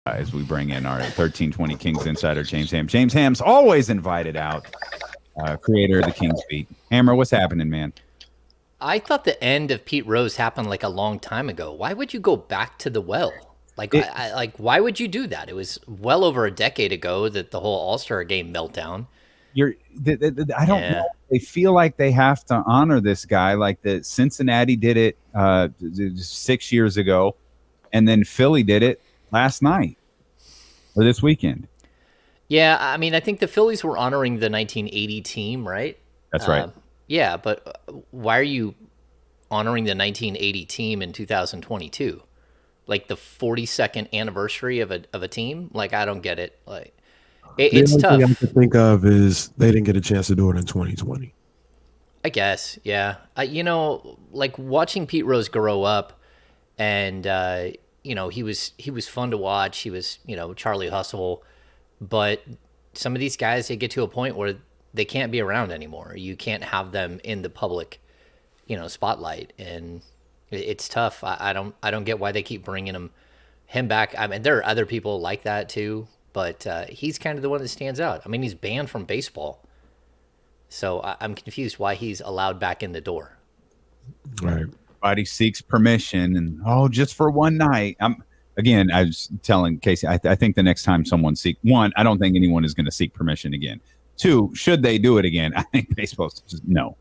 as we bring in our 1320 Kings insider, James Ham. James Ham's always invited out, creator of the Kings Beat. Hammer, what's happening, man? I thought the end of Pete Rose happened like a long time ago. Why would you go back to the well? Why would you do that? It was well over a decade ago that the whole All-Star game meltdown. I don't Yeah. know. They feel like they have to honor this guy, like the Cincinnati did it 6 years ago, and then Philly did it last night or this weekend. Yeah, I mean, I think the Phillies were honoring the 1980 team, right? That's right. Yeah, but why are you honoring the 1980 team in 2022? Like the 42nd anniversary of a team? Like, I don't get it. Like, The it's only thing I tough. can think of is they didn't get a chance to do it in 2020. I guess, yeah. Like watching Pete Rose grow up, and he was fun to watch. He was Charlie Hustle, but some of these guys, they get to a point where they can't be around anymore. You can't have them in the public, spotlight, and it's tough. I don't get why they keep bringing him back. I mean, there are other people like that too, but he's kind of the one that stands out. I mean, he's banned from baseball. So I'm confused why he's allowed back in the door. Right. Everybody seeks permission, and just for one night. I was telling Casey, I think the next time someone one, I don't think anyone is going to seek permission again. Two, should they do it again? I think baseball's just no.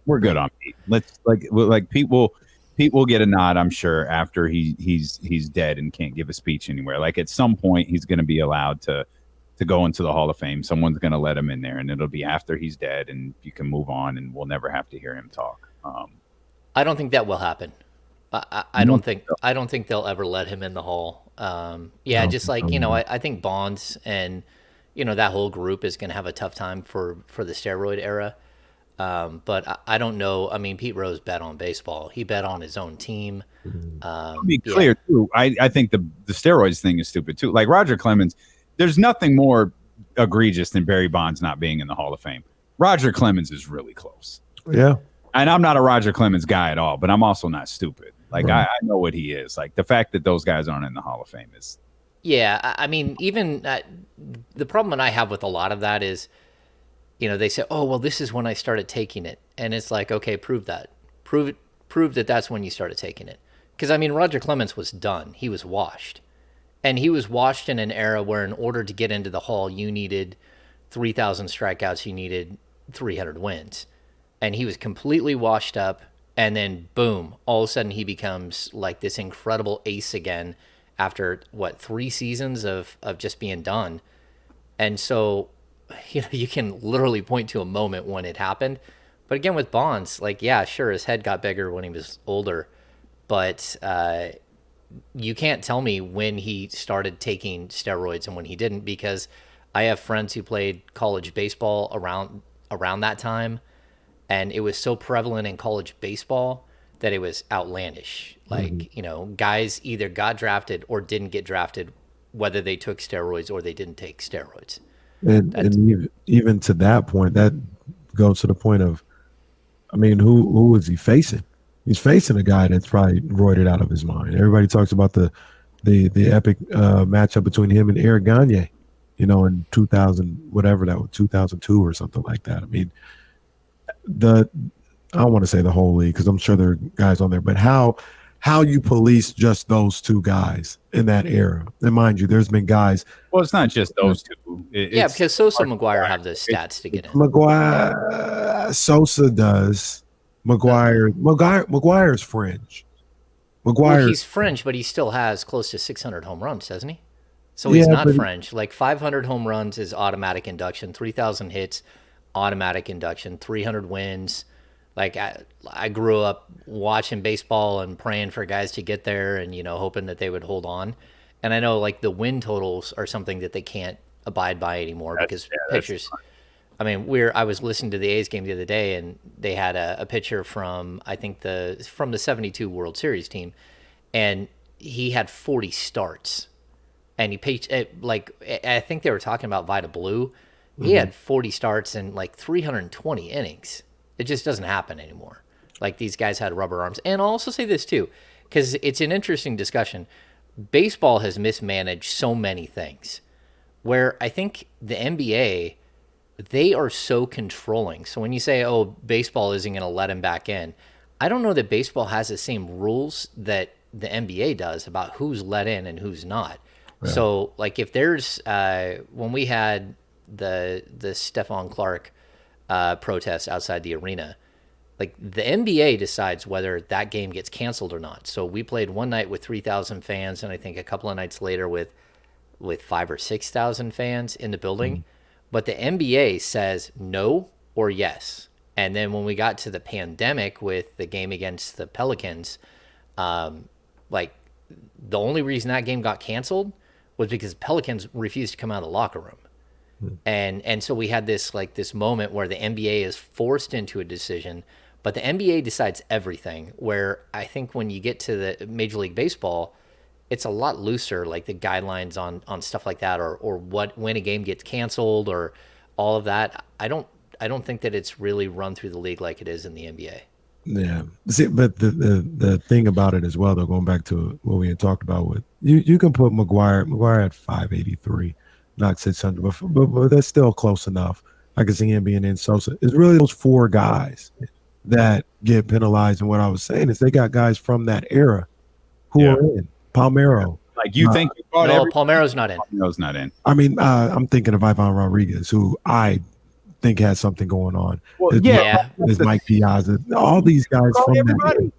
We're good on Pete. Let's like Pete will get a nod, I'm sure, after he's dead and can't give a speech anywhere. Like at some point, he's going to be allowed to go into the Hall of Fame. Someone's going to let him in there, and it'll be after he's dead, and you can move on, and we'll never have to hear him talk. I don't think that will happen. I don't think they'll ever let him in the hall. Yeah, just like I think Bonds and that whole group is going to have a tough time for the steroid era. But I don't know. I mean, Pete Rose bet on baseball. He bet on his own team. To be clear, too, I think the steroids thing is stupid, too. Like Roger Clemens, there's nothing more egregious than Barry Bonds not being in the Hall of Fame. Roger Clemens is really close. Yeah. And I'm not a Roger Clemens guy at all, but I'm also not stupid. Like, right. I know what he is. Like, the fact that those guys aren't in the Hall of Fame is... Yeah, I mean, even the problem that I have with a lot of that is, they say, oh, well, this is when I started taking it. And it's like, okay, prove that. Prove that that's when you started taking it. Because, I mean, Roger Clemens was done. He was washed. And he was washed in an era where in order to get into the Hall, you needed 3,000 strikeouts, you needed 300 wins. And he was completely washed up, and then boom, all of a sudden he becomes like this incredible ace again after 3 seasons of just being done. And so you can literally point to a moment when it happened. But again, with Bonds, like, yeah, sure, his head got bigger when he was older, but you can't tell me when he started taking steroids and when he didn't, because I have friends who played college baseball around that time. And it was so prevalent in college baseball that it was outlandish. Like, guys either got drafted or didn't get drafted, whether they took steroids or they didn't take steroids. And even to that point, that goes to the point of, I mean, who is he facing? He's facing a guy that's probably roided out of his mind. Everybody talks about the epic matchup between him and Eric Gagne, in 2000, whatever that was, 2002 or something like that. I mean, I don't want to say the whole league because I'm sure there are guys on there, but how you police just those two guys in that era. And mind you, there's been guys. Well, it's not just those two. Because Sosa and McGuire have the stats to get in. Sosa does. McGuire's fringe. Well, he's fringe, but he still has close to 600 home runs, doesn't he? So he's not fringe. Like 500 home runs is automatic induction, 3,000 hits, automatic induction, 300 wins. Like I grew up watching baseball and praying for guys to get there and hoping that they would hold on. And I know like the win totals are something that they can't abide by anymore because pitchers. I mean, I was listening to the A's game the other day, and they had a pitcher from I think from the '72 World Series team, and he had 40 starts, and he pitched like I think they were talking about Vita Blue. He had 40 starts and like 320 innings. It just doesn't happen anymore. Like these guys had rubber arms. And I'll also say this too, because it's an interesting discussion. baseball has mismanaged so many things. Where I think the NBA, they are so controlling. So when you say, "Oh, baseball isn't going to let him back in," I don't know that baseball has the same rules that the NBA does about who's let in and who's not. Yeah. So, like, if there's when we had the Stephon Clark protest outside the arena, like the NBA decides whether that game gets canceled or not. So we played one night with 3,000 fans, and I think a couple of nights later with 5,000 or 6,000 fans in the building. But the NBA says no or yes. And then when we got to the pandemic with the game against the Pelicans, like the only reason that game got canceled was because Pelicans refused to come out of the locker room. And so we had this moment where the NBA is forced into a decision, but the NBA decides everything, where I think when you get to the Major League Baseball, it's a lot looser, like the guidelines on stuff like that, or when a game gets canceled or all of that. I don't think that it's really run through the league like it is in the NBA. Yeah. See, but the thing about it as well, though, going back to what we had talked about with you can put McGuire at 583, not 600, but that's still close enough. I can see him being in Sosa. It's really those four guys that get penalized. And what I was saying is they got guys from that era who are in. Palmeiro. Like you think you caught no, Palmeiro's not in. Palmeiro's not in. I mean, I'm thinking of Ivan Rodriguez, who I think has something going on. Well, there's Mike Piazza. All these guys from everybody.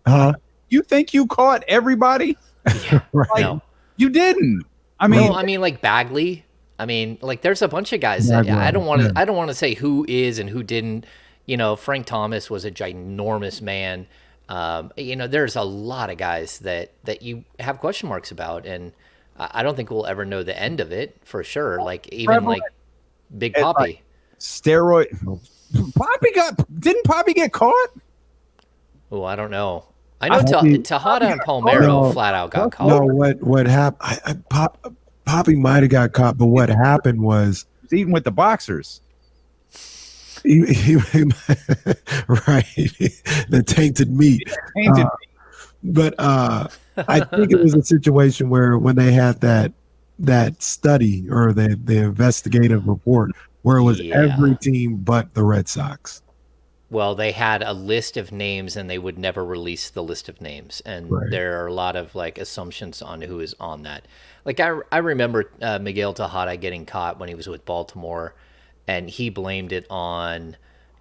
That. You think you caught everybody? Yeah, right. Like, no. You didn't. I mean, like Bagley. I mean, like there's a bunch of guys that I don't want to say who is and who didn't. You know, Frank Thomas was a ginormous man. There's a lot of guys that you have question marks about, and I don't think we'll ever know the end of it for sure. Like even like Big Papi, like steroid. Didn't Papi get caught? Oh, I don't know. I know Tejada and Palmeiro flat out got caught. No, what happened? Papi might have got caught, but what happened was he was eating with the boxers. He right, the tainted meat. But I think it was a situation where when they had that study or the investigative report where it was every team but the Red Sox. Well, they had a list of names and they would never release the list of names. And there are a lot of like assumptions on who is on that. Like I remember Miguel Tejada getting caught when he was with Baltimore, and he blamed it on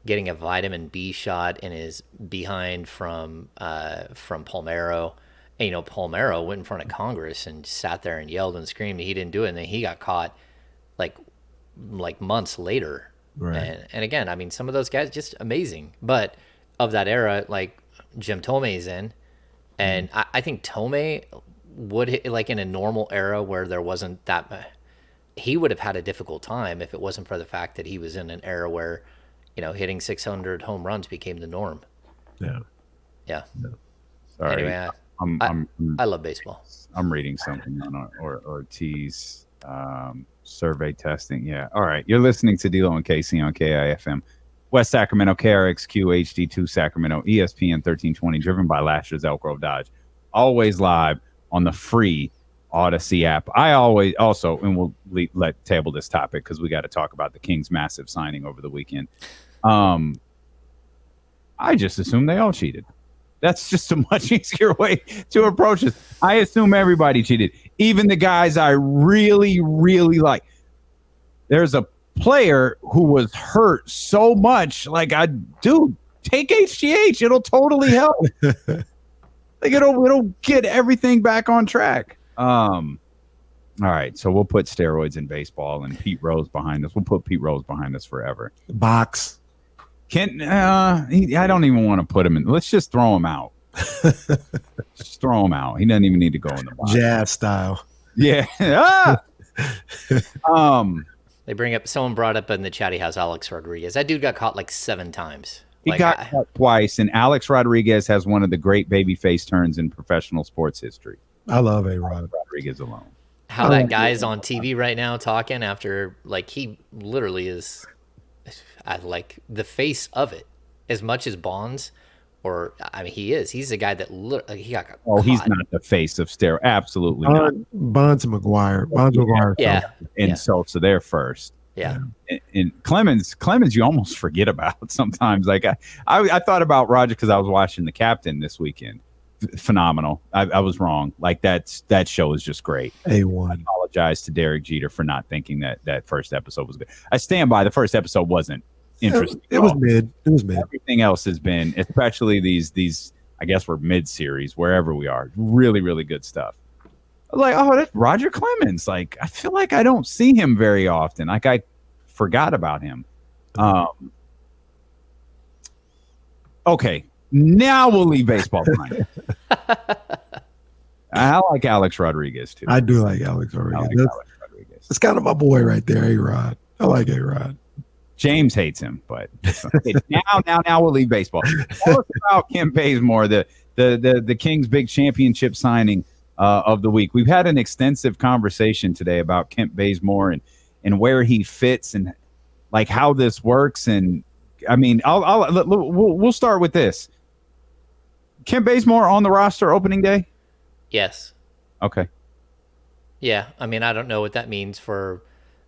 getting a vitamin B shot in his behind from Palmeiro. And, Palmeiro went in front of Congress and sat there and yelled and screamed. He didn't do it, and then he got caught like months later. Right. And again, I mean, some of those guys just amazing. But of that era, like Jim Tomei's in, and I think Tomei would, like in a normal era where there wasn't that, he would have had a difficult time if it wasn't for the fact that he was in an era where, hitting 600 home runs became the norm. Yeah. Sorry. Anyway, I love baseball. I'm reading something on Ortiz survey testing. Yeah. All right. You're listening to D'Lo and Casey on KIFM. West Sacramento, KRXQ, HD2 Sacramento, ESPN 1320, driven by Lashes, Elk Grove Dodge. Always live on the free Odyssey app. I always also, and we'll let table this topic because we got to talk about the Kings' massive signing over the weekend. I just assume they all cheated. That's just a much easier way to approach this. I assume everybody cheated, even the guys I really, really like. There's a player who was hurt so much. Like, take HGH. It'll totally help. Like, it'll get everything back on track. All right, so we'll put steroids in baseball and Pete Rose behind us. We'll put Pete Rose behind us forever. Box. I don't even want to put him in. Let's just throw him out. Just throw him out. He doesn't even need to go in the box. Jazz style. Yeah. Someone brought up in the chatty house Alex Rodriguez. That dude got caught like 7 times. He got caught twice, and Alex Rodriguez has one of the great babyface turns in professional sports history. I love A-Rod. Rodriguez alone. How that guy's on TV right now talking after, like, he literally is like the face of it. As much as Bonds Or I mean, he is. He's the guy that he got caught. Oh, he's not the face of steroids. Absolutely not. Bonds McGuire. Yeah. And Sosa there first. Yeah. And Clemens, you almost forget about sometimes. Like I thought about Roger because I was watching The Captain this weekend. Phenomenal. I was wrong. Like that show is just great. A1. I apologize to Derek Jeter for not thinking that first episode was good. I stand by the first episode wasn't interesting. It was mid. Everything else has been, especially these I guess we're mid-series, wherever we are. Really, really good stuff. Like, oh, that's Roger Clemens. Like, I feel like I don't see him very often. Like, I forgot about him. Okay, now we'll leave baseball behind. I like Alex Rodriguez, too. I do like Alex Rodriguez. It's kind of my boy right there, A-Rod. I like A-Rod. James hates him, but now we'll leave baseball. Tell us about Kent Bazemore, the Kings' big championship signing of the week. We've had an extensive conversation today about Kent Bazemore and where he fits and like how this works. And I mean, we'll start with this. Kent Bazemore on the roster opening day? Yes. Okay. Yeah, I mean, I don't know what that means for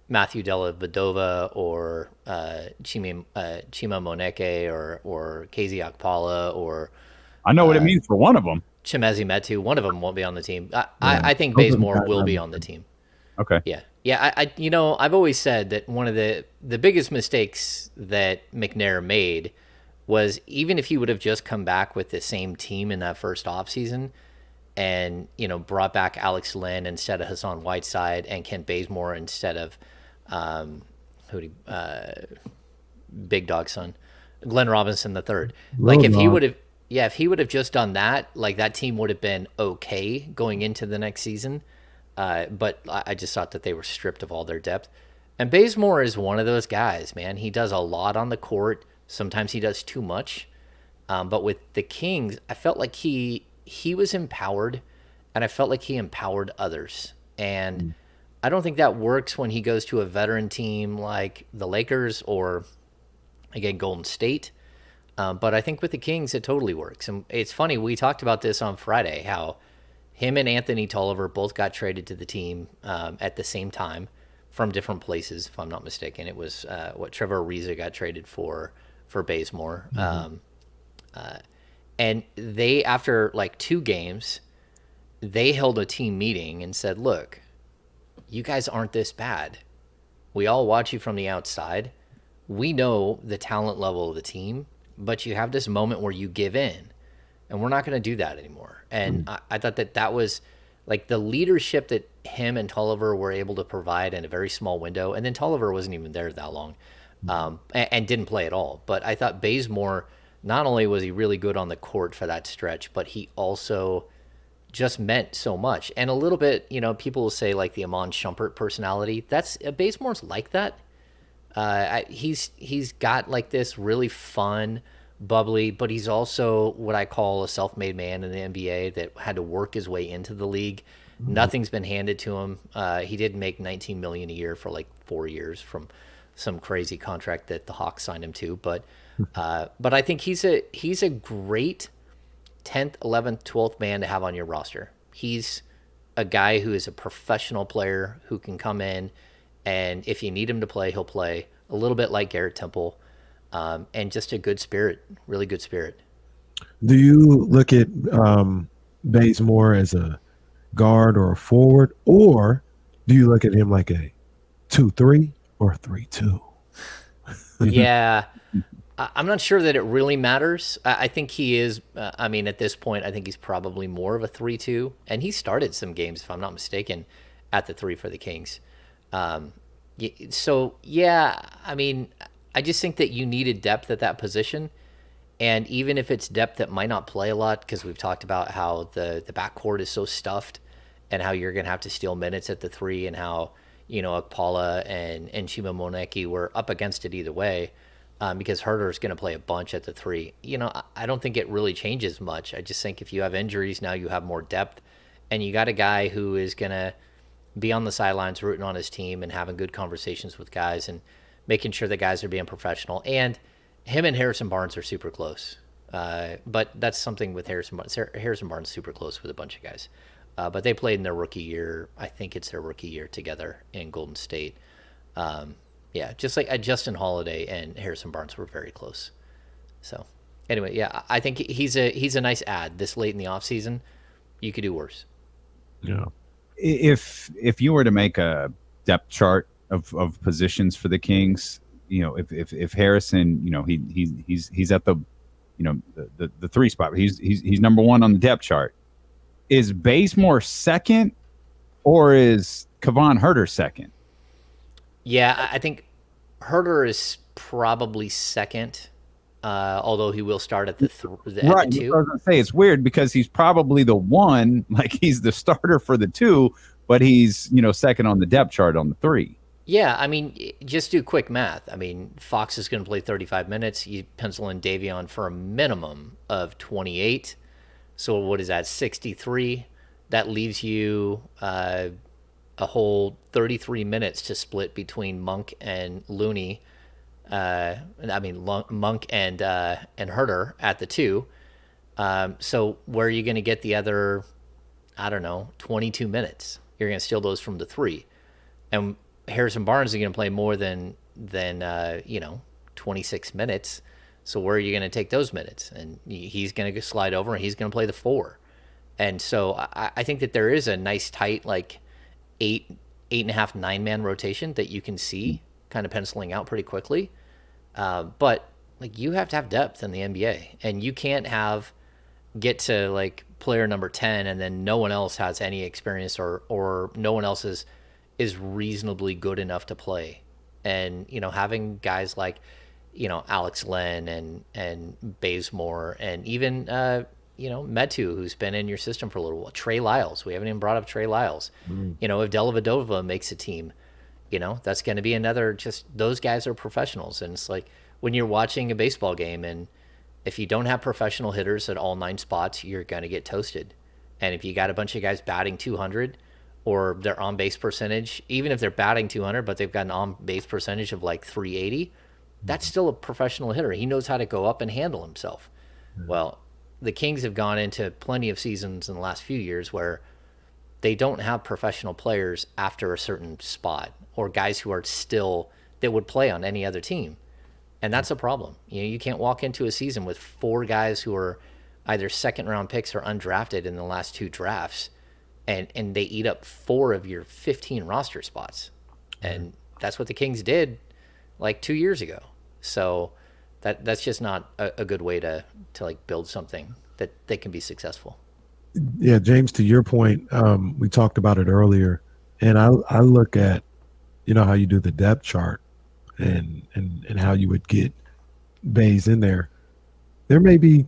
Matthew Dellavedova or Chima Moneke or KZ Akpala or I know what it means for one of them. Chimezi Metu. One of them won't be on the team. I think Bazemore will be on the team. Okay. Yeah. I've always said that one of the biggest mistakes that McNair made was even if he would have just come back with the same team in that first offseason and, brought back Alex Lynn instead of Hassan Whiteside and Kent Bazemore instead of Big Dog son, Glenn Robinson the third. Like if he would have just done that, like that team would have been okay going into the next season. But I just thought that they were stripped of all their depth. And Bazemore is one of those guys, man. He does a lot on the court. Sometimes he does too much. But with the Kings, I felt like he was empowered, and I felt like he empowered others. And I don't think that works when he goes to a veteran team like the Lakers or, again, Golden State. But I think with the Kings, it totally works. And it's funny, we talked about this on Friday, how him and Anthony Tolliver both got traded to the team at the same time from different places, if I'm not mistaken. It was Trevor Ariza got traded for Bazemore. And they, after like 2 games, they held a team meeting and said, look, you guys aren't this bad. We all watch you from the outside. We know the talent level of the team, but you have this moment where you give in, and we're not going to do that anymore. And I thought that was like the leadership that him and Tolliver were able to provide in a very small window. And then Tolliver wasn't even there that long and didn't play at all. But I thought Bazemore, not only was he really good on the court for that stretch, but he also just meant so much. And a little bit, people will say like the Amon Shumpert personality. That's Bazemore's like that. He's got like this really fun, bubbly, but he's also what I call a self-made man in the NBA that had to work his way into the league. Nothing's been handed to him. He did make $19 million a year for like 4 years from some crazy contract that the Hawks signed him to. But I think he's a great 10th, 11th, 12th man to have on your roster. He's a guy who is a professional player who can come in, and if you need him to play, he'll play. A little bit like Garrett Temple, and just a good spirit, really good spirit. Do you look at Bazemore as a guard or a forward, or do you look at him like a 2-3 or 3-2? Yeah. I'm not sure that it really matters. I think he is, at this point, I think he's probably more of a 3-2. And he started some games, if I'm not mistaken, at the 3 for the Kings. I just think that you needed depth at that position. And even if it's depth that might not play a lot, because we've talked about how the backcourt is so stuffed and how you're going to have to steal minutes at the 3 and how, Akpala and Chima Moneke were up against it either way. Because Herter's going to play a bunch at the 3. I don't think it really changes much. I just think if you have injuries, now you have more depth, and you got a guy who is going to be on the sidelines rooting on his team and having good conversations with guys and making sure the guys are being professional. And him and Harrison Barnes are super close. But that's something with Harrison Barnes. Harrison Barnes is super close with a bunch of guys. But they played in their rookie year. I think it's their rookie year together in Golden State. Yeah, just like Justin Holiday and Harrison Barnes were very close. So anyway, yeah, I think he's a nice add this late in the offseason. You could do worse. Yeah. If you were to make a depth chart of positions for the Kings, if Harrison, he's at the the three spot. He's number one on the depth chart. Is Bazemore second, or is Kevon Huerter second? Yeah, I think Herter is probably second, although he will start at the Right. two. I was gonna say it's weird because he's probably the one, like he's the starter for the two, but he's second on the depth chart on the three. Yeah, I mean, just do quick math. I mean, Fox is going to play 35 minutes. You pencil in Davion for a minimum of 28. So what is that, 63? That leaves you a whole 33 minutes to split between Monk and Looney. Monk and Herter at the two. So where are you going to get the other, 22 minutes? You're going to steal those from the three. And Harrison Barnes is going to play more than 26 minutes. So where are you going to take those minutes? And he's going to slide over and he's going to play the four. And so I think that there is a nice tight, like 8.5, 9-man rotation that you can see kind of penciling out pretty quickly. But like you have to have depth in the NBA, and you can't get to like player number 10 and then no one else has any experience or no one else is reasonably good enough to play. And having guys like Alex Len and Bazemore and even Metu, who's been in your system for a little while, Trey Lyles, we haven't even brought up Trey Lyles. If Dellavedova makes a team, that's going to be another, just those guys are professionals. And it's like when you're watching a baseball game, and if you don't have professional hitters at all 9 spots, you're going to get toasted. And if you got a bunch of guys batting 200 or their on base percentage, even if they're batting 200 but they've got an on base percentage of like 380, that's still a professional hitter. He knows how to go up and handle himself. Well, the Kings have gone into plenty of seasons in the last few years where they don't have professional players after a certain spot, or guys who are still that would play on any other team. And that's a problem. You can't walk into a season with 4 guys who are either second round picks or undrafted in the last 2 drafts, and they eat up 4 of your 15 roster spots. And that's what the Kings did like 2 years ago. So that's just not a good way to like build something that can be successful. Yeah, James, to your point, we talked about it earlier, and I look at how you do the depth chart and how you would get Baze in there. There may be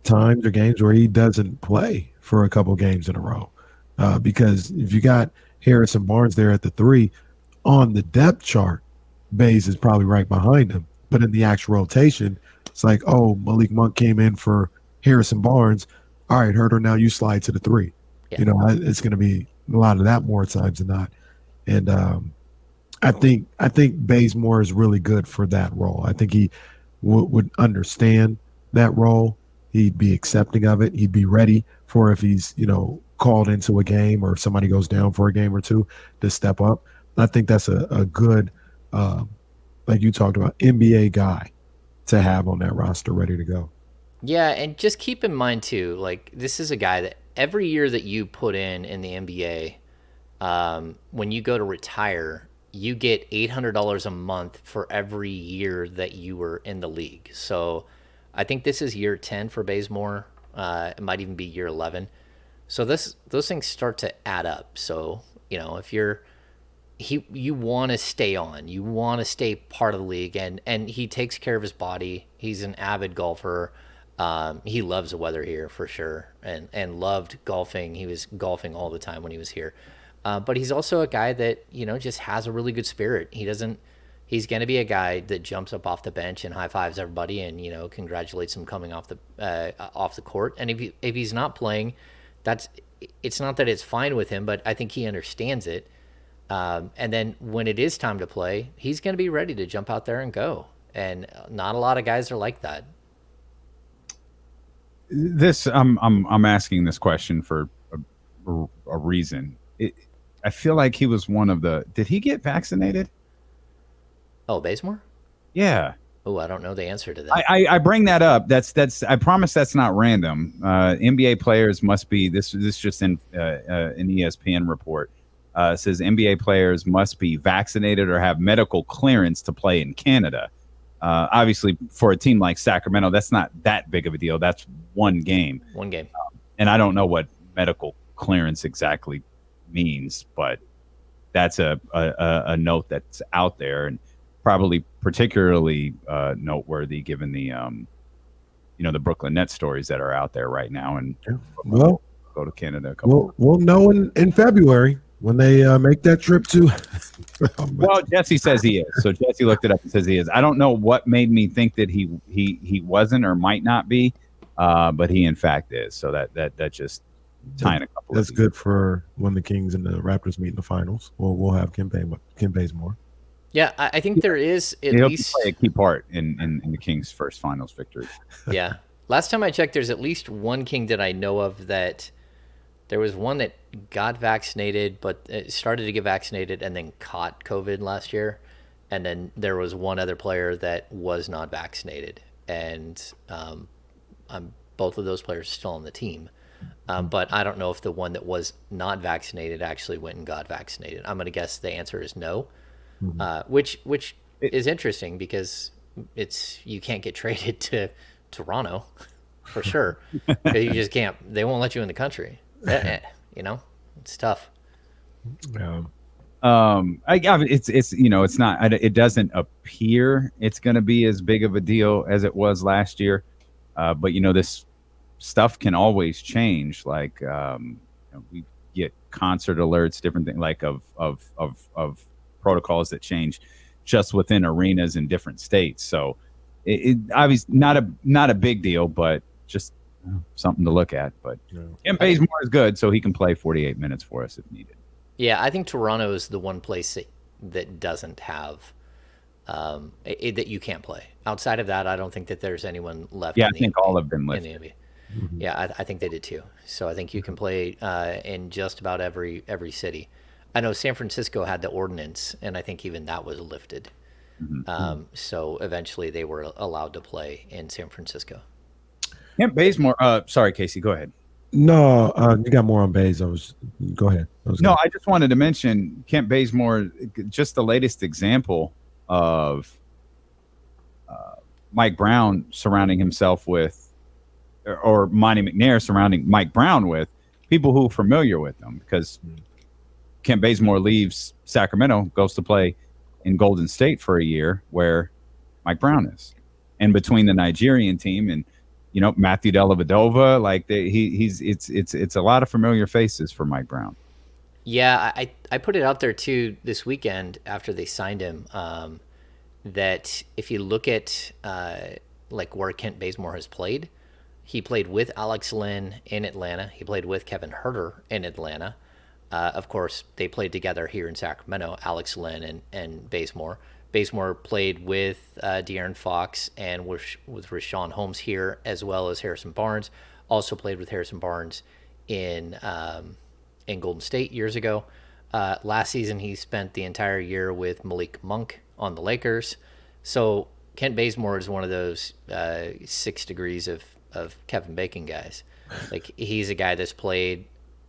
times or games where he doesn't play for a couple games in a row, because if you got Harrison Barnes there at the 3 on the depth chart, Baze is probably right behind him. But in the actual rotation, it's like, oh, Malik Monk came in for Harrison Barnes. All right, Herter, now you slide to the 3. Yeah. It's going to be a lot of that more times than not. And I think Bazemore is really good for that role. I think he would understand that role. He'd be accepting of it. He'd be ready for if he's called into a game or if somebody goes down for a game or two to step up. I think that's a good, like you talked about, NBA guy to have on that roster ready to go. Yeah, and just keep in mind too, like this is a guy that every year that you put in the NBA, when you go to retire, you get $800 a month for every year that you were in the league. So I think this is year 10 for Bazemore. It might even be year 11. So those things start to add up. So if you want to stay on, you want to stay part of the league, and he takes care of his body. He's an avid golfer. He loves the weather here for sure, and loved golfing. He was golfing all the time when he was here. But he's also a guy that, just has a really good spirit. He's going to be a guy that jumps up off the bench and high fives everybody and, congratulates them coming off the court. And if he's not playing, it's not that it's fine with him, but I think he understands it. And then when it is time to play, he's going to be ready to jump out there and go. And not a lot of guys are like that. This I'm asking this question for a reason. I feel like he was one of the. Did he get vaccinated? Oh, Bazemore? Yeah. Oh, I don't know the answer to that. I bring that up. That's. I promise that's not random. NBA players must be. This just in an ESPN report. Says NBA players must be vaccinated or have medical clearance to play in Canada. Obviously, for a team like Sacramento, that's not that big of a deal. That's one game. One game. And I don't know what medical clearance exactly means, but that's a note that's out there and probably particularly noteworthy given the the Brooklyn Nets stories that are out there right now. And Well, go to Canada. A couple we'll know in February when they make that trip to. Well, Jesse says he is. So Jesse looked it up and says he is. I don't know what made me think that he wasn't or might not be, but he in fact is. So that just tying a couple. That's good for when the Kings and the Raptors meet in the finals. Well, we'll have Kim Bazemore. Yeah, I think there is at He'll least play a key part in the Kings' first finals victory. Yeah. Last time I checked, there's at least one King that I know of that there was one that got vaccinated, but it started to get vaccinated and then caught COVID last year. And then there was one other player that was not vaccinated. And both of those players are still on the team. But I don't know if the one that was not vaccinated actually went and got vaccinated. I'm going to guess the answer is no, which is interesting because you can't get traded to Toronto for sure. You just can't. They won't let you in the country. It's tough. It's not. It doesn't appear it's going to be as big of a deal as it was last year. But this stuff can always change. Like we get concert alerts, different things like of protocols that change just within arenas in different states. So it obviously not a big deal, but just something to look at. But Kim Bazemore is good, so he can play 48 minutes for us if needed. Yeah, I think Toronto is the one place that doesn't have that you can't play. Outside of that, I don't think that there's anyone left. Yeah, I think all have been lifted. Mm-hmm. Yeah, I think they did too. So I think you can play in just about every city. I know San Francisco had the ordinance, and I think even that was lifted. So eventually they were allowed to play in San Francisco. Kim Bazemore. Sorry, Casey, go ahead. No, you got more on Baze. Go ahead. I just wanted to mention Kent Bazemore, just the latest example of Mike Brown surrounding himself with, or Monty McNair surrounding Mike Brown with people who are familiar with him, because Kent Bazemore leaves Sacramento, goes to play in Golden State for a year where Mike Brown is. And between the Nigerian team and Matthew Dellavedova, like it's a lot of familiar faces for Mike Brown. Yeah, I put it out there too this weekend after they signed him, that if you look at like where Kent Bazemore has played, he played with Alex Lynn in Atlanta. He played with Kevin Huerter in Atlanta. Of course, they played together here in Sacramento, Alex Lynn and Bazemore. Bazemore played with De'Aaron Fox and with Rashawn Holmes here, as well as Harrison Barnes. Also played with Harrison Barnes in Golden State years ago. Last season, he spent the entire year with Malik Monk on the Lakers. So Kent Bazemore is one of those 6 degrees of Kevin Bacon guys. Like, he's a guy that's played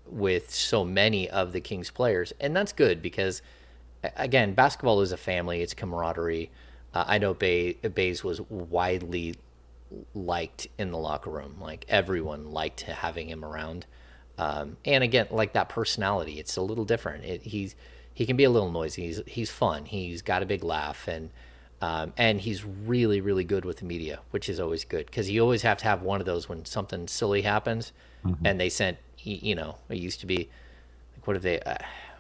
with so many of the Kings players, and that's good because, again, basketball is a family. It's camaraderie. I know Baze was widely liked in the locker room. Like, everyone liked having him around. And again, like that personality, it's a little different. He can be a little noisy. He's fun. He's got a big laugh, and he's really, really good with the media, which is always good because you always have to have one of those when something silly happens, and they sent, it used to be, like, what have they,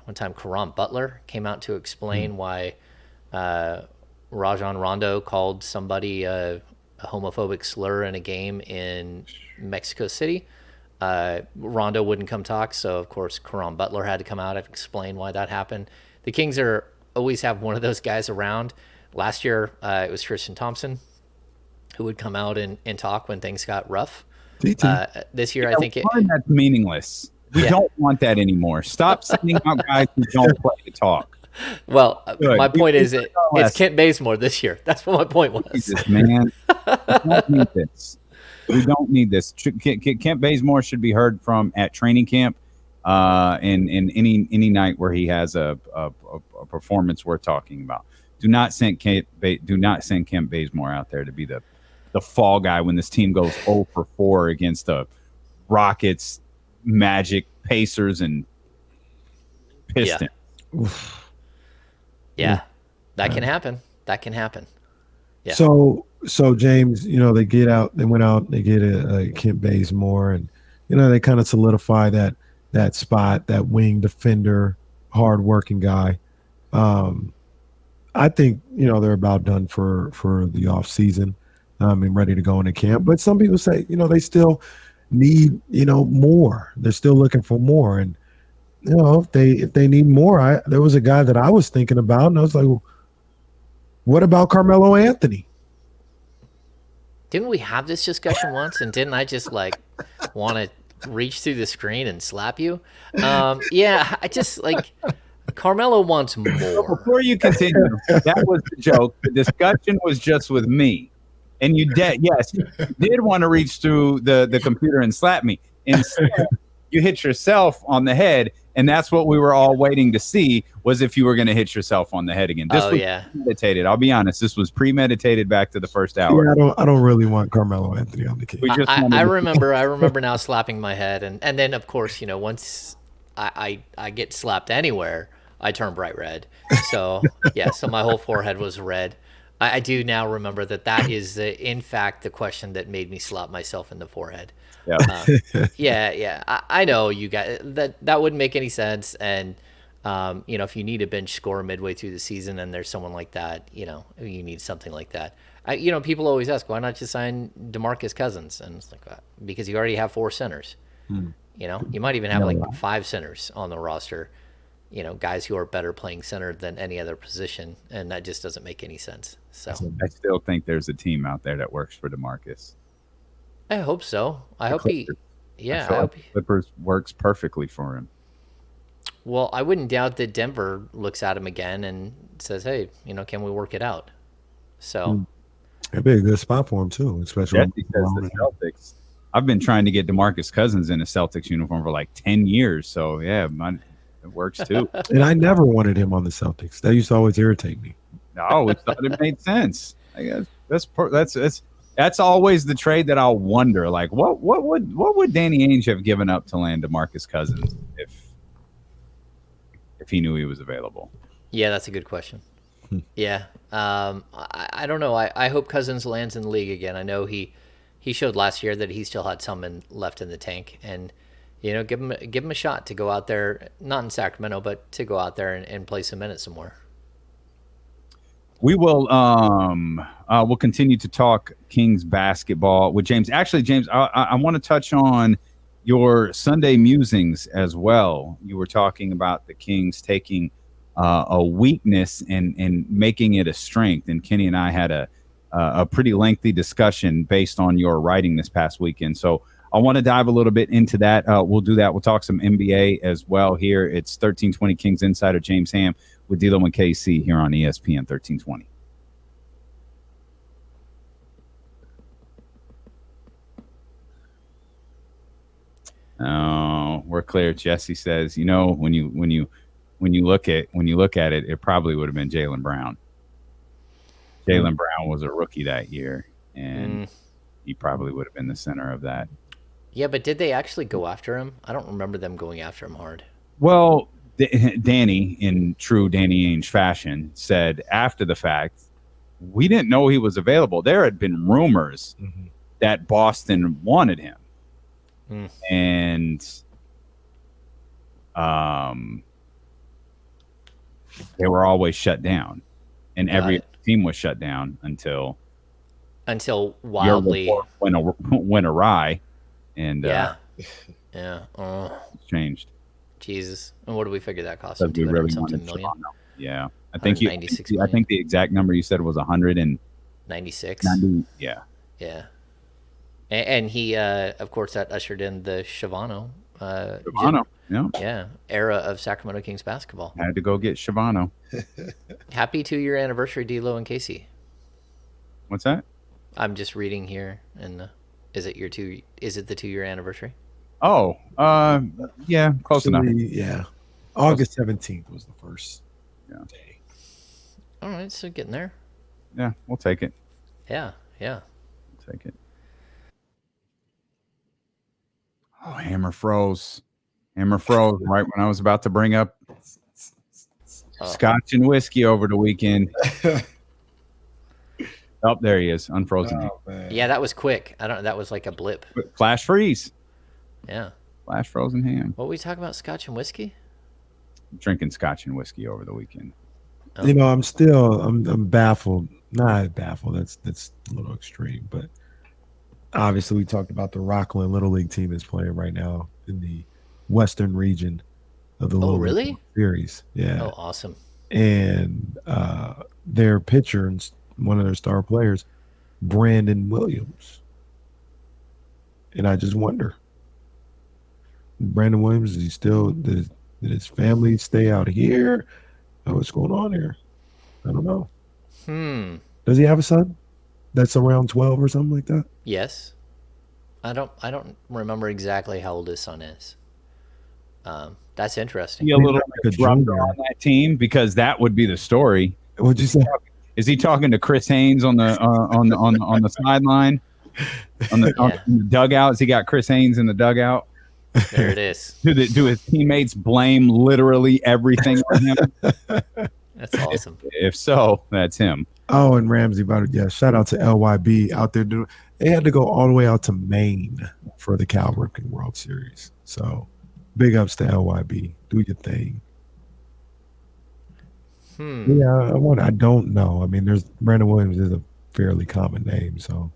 one time Caron Butler came out to explain why Rajon Rondo called somebody a homophobic slur in a game in Mexico City. Rondo wouldn't come talk, so of course Caron Butler had to come out and explain why that happened. The Kings always have one of those guys around. Last year, it was Tristan Thompson, who would come out and talk when things got rough. TT. This year. I think that's meaningless. We Yeah. don't want that anymore. Stop sending out guys who don't play to talk. Well, Good. my point is learned it's our lesson. Kent Bazemore this year. That's what my point was. Jesus, man. We don't need this. We don't need this. Kent Bazemore should be heard from at training camp, and any night where he has a performance worth talking about. Do not send Kent Bazemore out there to be the fall guy when this team goes 0 for 4 against the Rockets, Magic, Pacers, and Pistons. Yeah, that can happen. That can happen. Yeah. So James, they went out, they get a Kent Bazemore, and they kind of solidify that spot, that wing defender, hardworking guy. I think they're about done for the off season, and ready to go into camp. But some people say they still need more. They're still looking for more, and if they need more, there was a guy that I was thinking about, and I was like, well, what about Carmelo Anthony? Didn't we have this discussion once? And didn't I just want to reach through the screen and slap you? Yeah, I just Carmelo wants more. Before you continue, that was the joke. The discussion was just with me. And you did want to reach through the computer and slap me. Instead, you hit yourself on the head, and that's what we were all waiting to see, was if you were going to hit yourself on the head again. This was premeditated. I'll be honest. This was premeditated back to the first hour. Yeah, I don't really want Carmelo Anthony on the case. I remember now slapping my head, and then of course, once I get slapped anywhere, I turn bright red. So so my whole forehead was red. I do now remember that is in fact the question that made me slap myself in the forehead. Yeah. I know you guys that wouldn't make any sense. And if you need a bench scorer midway through the season and there's someone like that, you need something like that. People always ask, why not just sign DeMarcus Cousins? And it's because you already have 4 centers. You might even have 5 centers on the roster. Guys who are better playing center than any other position, and that just doesn't make any sense. So I still think there's a team out there that works for DeMarcus. I hope so. I hope Clippers works perfectly for him. Well, I wouldn't doubt that Denver looks at him again and says, "Hey, can we work it out?" So it'd be a good spot for him too, especially because the Celtics. I've been trying to get DeMarcus Cousins in a Celtics uniform for 10 years. So yeah, it works too. And I never wanted him on the Celtics. That used to always irritate me. I always thought it made sense. I guess that's always the trade that I'll wonder. What would Danny Ainge have given up to land DeMarcus Cousins if he knew he was available? Yeah, that's a good question. Yeah, I don't know. I hope Cousins lands in the league again. I know he showed last year that he still had some left in the tank, and give him a shot to go out there, not in Sacramento, but to go out there and play some minutes somewhere. We will we'll continue to talk Kings basketball with James. Actually, James, I want to touch on your Sunday musings as well. You were talking about the Kings taking a weakness and making it a strength, and Kenny and I had a pretty lengthy discussion based on your writing this past weekend. So I want to dive a little bit into that. We'll do that. We'll talk some NBA as well here. It's 1320 Kings Insider James Ham with D'Lo and KC here on ESPN 1320. Oh, we're clear. Jesse says, when you look at it, it probably would have been Jaylen Brown. Jaylen Brown was a rookie that year, and he probably would have been the center of that. Yeah, but did they actually go after him? I don't remember them going after him hard. Well, Danny, in true Danny Ainge fashion, said after the fact, we didn't know he was available. There had been rumors that Boston wanted him. And they were always shut down. And every team was shut down until wildly went awry. And changed. Jesus. And what did we figure that cost? We really wanted million? Yeah. I think the exact number you said was 196. 96. 90, yeah. Yeah. And he, of course, that ushered in the Shavano, Shavano. Yeah. era of Sacramento Kings basketball. I had to go get Shavano. Happy 2-year anniversary, D'Lo and Casey. What's that? I'm just reading here, and is it the 2-year anniversary? Oh, yeah, close enough. Yeah. August 17th was the first day. All right, so getting there. Yeah, we'll take it. Yeah. We'll take it. Oh, hammer froze right when I was about to bring up Scotch and whiskey over the weekend. Oh, there he is, unfrozen. Yeah, that was quick. That was like a blip. Flash freeze. Yeah. Flash frozen ham. What were we talking about? Scotch and whiskey? Drinking Scotch and whiskey over the weekend. You know, I'm baffled. Not baffled. That's a little extreme, but obviously we talked about the Rockland Little League team is playing right now in the Western region of the Little really? League series. Yeah. Oh, awesome. And their pitcher and one of their star players, Brandon Williams. And I just wonder, Brandon Williams, is he still, did his family stay out here? What's going on here? I don't know. Does he have a son that's around 12 or something like that? Yes. I don't remember exactly how old his son is. That's interesting. Be a little disruptor on that team, because that would be the story. What'd you say? Is he talking to Chris Haynes on the on the sideline, on the dugout? Has he got Chris Haynes in the dugout? There it is. Do his teammates blame literally everything on him? That's awesome. If so, that's him. Oh, and Ramsey, shout out to LYB out there. They had to go all the way out to Maine for the Cal Ripken World Series. So big ups to LYB. Do your thing. Yeah, I don't know. I mean, Brandon Williams is a fairly common name, so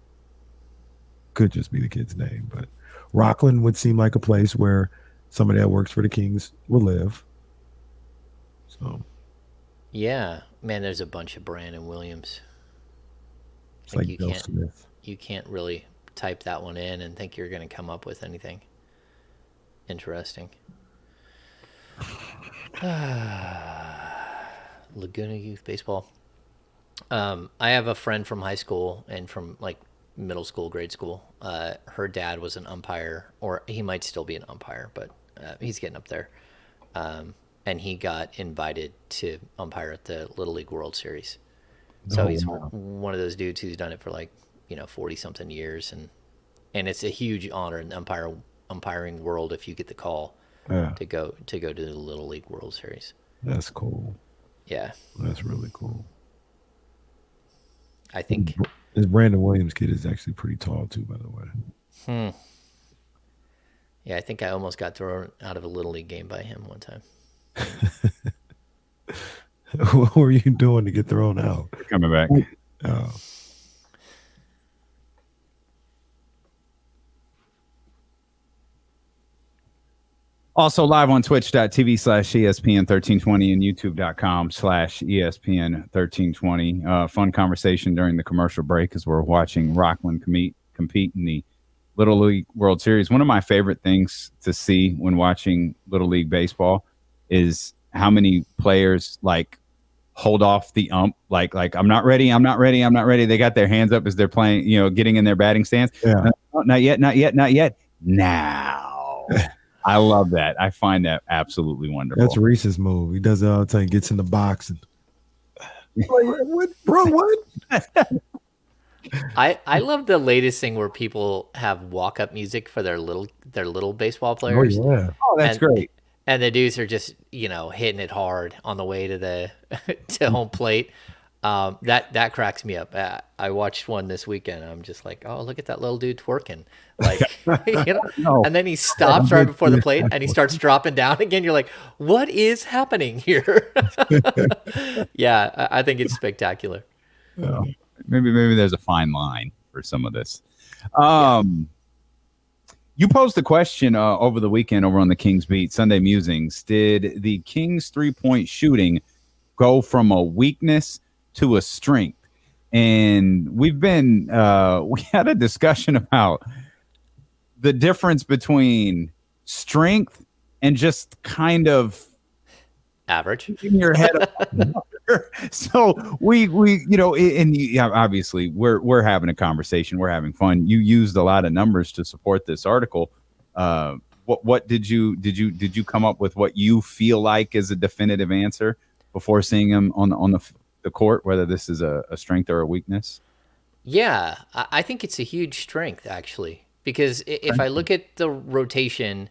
could just be the kid's name. But Rockland would seem like a place where somebody that works for the Kings will live. So yeah, man, there's a bunch of Brandon Williams. It's like Bill Smith. You can't really type that one in and think you're going to come up with anything interesting. Laguna Youth Baseball. I have a friend from high school and from like middle school, grade school. Her dad was an umpire, or he might still be an umpire, but he's getting up there. And he got invited to umpire at the Little League World Series. So he's one of those dudes who's done it for 40 something years, and it's a huge honor in the umpiring world if you get the call to go to the Little League World Series. That's cool. Yeah, that's really cool. I think this Brandon Williams kid is actually pretty tall too, by the way. Yeah, I think I almost got thrown out of a Little League game by him one time. What were you doing to get thrown out? Coming back. Oh. Also live on twitch.tv/ESPN1320 and youtube.com/ESPN1320. Fun conversation during the commercial break as we're watching Rockland compete in the Little League World Series. One of my favorite things to see when watching Little League baseball is how many players hold off the ump, like I'm not ready. They got their hands up as they're playing, getting in their batting stance. Yeah. Not yet. Now. I love that. I find that absolutely wonderful. That's Reese's move. He does it all the time. Gets in the box and what, bro? What? I love the latest thing where people have walk-up music for their little baseball players. Oh yeah. Oh, that's great. And the dudes are just hitting it hard on the way to the to home plate. That cracks me up. I watched one this weekend. And I'm just like, oh, look at that little dude twerking, No. And then he stops right before the plate and he starts dropping down again. You're like, what is happening here? Yeah, I think it's spectacular. Well, maybe there's a fine line for some of this. You posed the question over the weekend over on the Kings Beat Sunday Musings. Did the Kings 3-point shooting go from a weakness to a strength? And we had a discussion about the difference between strength and just kind of Average. in your head. So we and yeah, obviously we're having a conversation, we're having fun. You used a lot of numbers to support this article. What did you come up with what you feel like is a definitive answer before seeing him on the court, whether this is a strength or a weakness? Yeah, I think it's a huge strength actually, because if I look at the rotation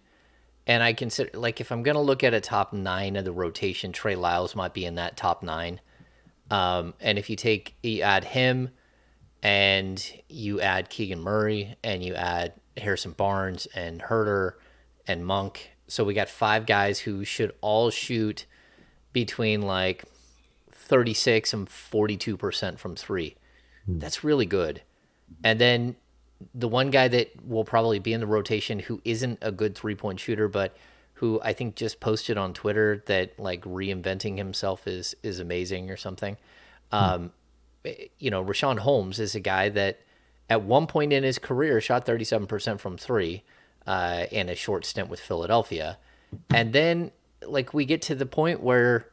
and I consider, like, if I'm going to look at a top 9 of the rotation, Trey Lyles might be in that top 9. And if you add him and you add Keegan Murray and you add Harrison Barnes and Herter and Monk, so we got 5 guys who should all shoot between like 36 and 42% from 3. That's really good. And then the one guy that will probably be in the rotation who isn't a good 3-point shooter, but who I think just posted on Twitter that like reinventing himself is amazing or something. Rashawn Holmes is a guy that at one point in his career shot 37% from 3 in a short stint with Philadelphia. And then like we get to the point where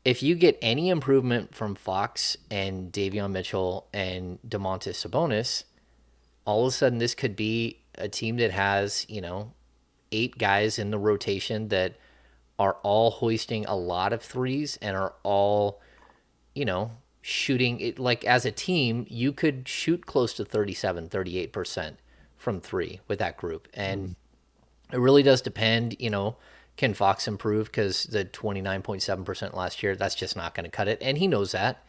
if you get any improvement from Fox and Davion Mitchell and Domantas Sabonis, all of a sudden this could be a team that has, 8 guys in the rotation that are all hoisting a lot of threes and are all, shooting it. Like as a team, you could shoot close to 38% from 3 with that group. And it really does depend, can Fox improve? Because the 29.7% last year, that's just not going to cut it. And he knows that.